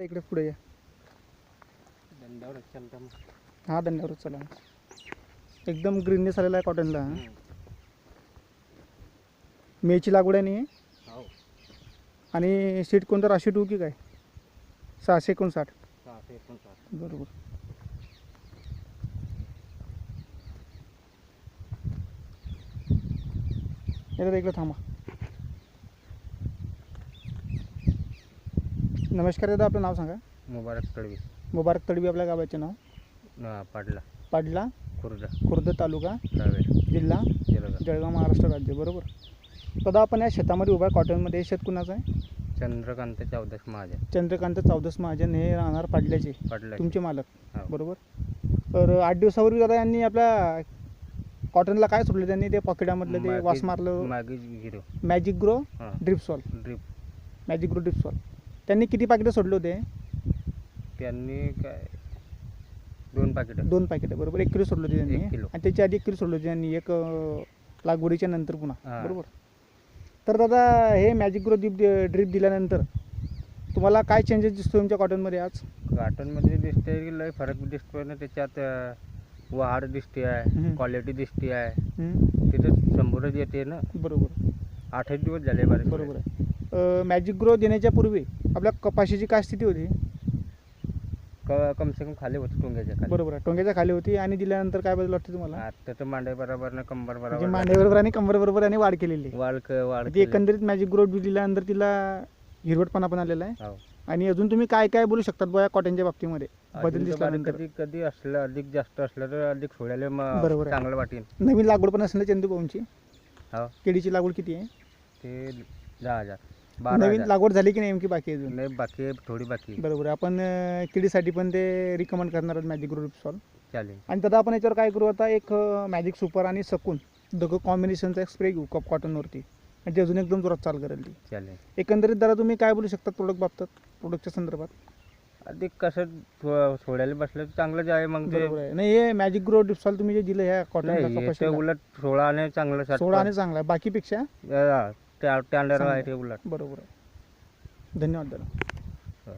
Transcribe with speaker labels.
Speaker 1: इकडे पुढे या.
Speaker 2: दंडावर चालतं.
Speaker 1: हा दंडावरच चला. एकदम ग्रीननेस आलेला आहे कॉटनला. मेची लागवड आहे नाही
Speaker 2: हो.
Speaker 1: आणि सीट कोणतं राशी टू की काय 659.
Speaker 2: 659.
Speaker 1: बरोबर. एकदा इकडे थांबा. नमस्कार दादा, आपलं नाव सांगा.
Speaker 2: मुबारक तळवी.
Speaker 1: मुबारक तडवी आपल्या गावाचे नाव.
Speaker 2: पाडला.
Speaker 1: पाडला
Speaker 2: खुर्द.
Speaker 1: खुर्द तालुका
Speaker 2: रावेर.
Speaker 1: जिल्हा
Speaker 2: जळगाव.
Speaker 1: जळगाव महाराष्ट्र राज्य. बरोबर. दादा आपण या शेतामध्ये उभा आहे कॉटनमध्ये. हे शेत कुणाचं आहे?
Speaker 2: चंद्रकांत चौदस महाजन.
Speaker 1: चंद्रकांत चौदस महाजन. हे राहणार पाडल्याचे
Speaker 2: पाडला.
Speaker 1: तुमचे मालक.
Speaker 2: हो.
Speaker 1: बरोबर. तर 8 दिवसापूर्वी दादा यांनी आपल्या कॉटनला काय सोडलं त्यांनी? ते पॉकेटामधलं ते वास मारलं. Magic grow drip soil.
Speaker 2: Drip.
Speaker 1: Magic grow drip soil. त्यांनी किती पाकिटं सोडले होते?
Speaker 2: त्यांनी काय 2 पाकिट.
Speaker 1: 2 पाकिटं. बरोबर. 1 किलो सोडले होते
Speaker 2: 1
Speaker 1: त्यांनी.
Speaker 2: किलो.
Speaker 1: आणि त्याच्या आधी 1 किलो सोडले होते त्यांनी एक लागवडीच्या नंतर पुन्हा.
Speaker 2: हां.
Speaker 1: बरोबर. तर दादा हे मॅजिक ग्रो ड्रिप दिल्यानंतर तुम्हाला काय चेंजेस दिसतो तुमच्या कॉटनमध्ये आज?
Speaker 2: कॉटनमध्ये दिसते की लय फरक दिसतोय ना. त्याच्यात वाढ दिसते आहे, क्वालिटी दिसते आहे. तिथे 100च येते ना.
Speaker 1: बरोबर.
Speaker 2: 8 दिवस झाले बरेच.
Speaker 1: बरोबर आहे. मॅजिक ग्रो देण्याच्या पूर्वी आपल्या कपाशीची काय स्थिती होती?
Speaker 2: कम से कम खाली होते टोंग्याच्या खाली.
Speaker 1: बरोबर आहे. टोंग्याच्या खाली होती. आणि दिल्यानंतर काय बदल वाटते तुम्हाला?
Speaker 2: आता तर मांडे बरोबर ना कंबर
Speaker 1: म्हणजे
Speaker 2: बरोबर.
Speaker 1: मांड्याबरोबर आणि कंबर बरोबर आणि वाढ केलेली आहे.
Speaker 2: वाढ
Speaker 1: म्हणजे एकंदरीत मॅजिक ग्रो दिल्यानंतर तिला हिरवटपणा पण आलेला आहे.
Speaker 2: हो.
Speaker 1: आणि अजून तुम्ही काय काय बोलू शकतात बुवा या कॉटनच्या बाबतीमध्ये बदल दिसल्यानंतर?
Speaker 2: कधी कधी असलं अधिक जास्त असलं तर अधिक सोडायला
Speaker 1: बरोबर आहे.
Speaker 2: चांगलं वाटेल.
Speaker 1: नवीन लागवड पण असेल ना चंदूभाऊंची?
Speaker 2: हो.
Speaker 1: केळीची लागवड किती आहे?
Speaker 2: ते 10,000.
Speaker 1: नवीन
Speaker 2: 12,000.
Speaker 1: लागवड झाली की नाही नेमकी बाकी आहे अजून?
Speaker 2: नाही बाकी आहे, थोडी बाकी आहे.
Speaker 1: बरोबर आहे. आपण केळीसाठी पण ते रिकमेंड करणार आहोत मॅजिक ग्रो ड्रिप सॉल.
Speaker 2: चालेल.
Speaker 1: आणि दादा आपण याच्यावर काय करू आता? एक मॅजिक सुपर आणि सकून दोघं कॉम्बिनेशनचा एक स्प्रे घेऊ कॉटनवरती. आणि ते अजून एकदम जोरात चाल करेल ती.
Speaker 2: चालेल.
Speaker 1: एकंदरीत दादा तुम्ही काय बोलू शकता प्रोडक्ट बाबतीत, प्रोडक्टच्या संदर्भात?
Speaker 2: अधिक कसं सोडायला बसलं तर चांगलंच आहे मग ते.
Speaker 1: बरोबर आहे. नाही हे मॅजिक ग्रो ड्रिप सॉल तुम्ही जे दिलं ह्या
Speaker 2: नाही, हे ते
Speaker 1: कॉटन
Speaker 2: उलट 16 आणि चांगलं
Speaker 1: 16 आणि चांगला आहे बाकीपेक्षा.
Speaker 2: स्टँडर्ड आहे ते उलट.
Speaker 1: बरोबर आहे. धन्यवाद दादा.
Speaker 2: हो.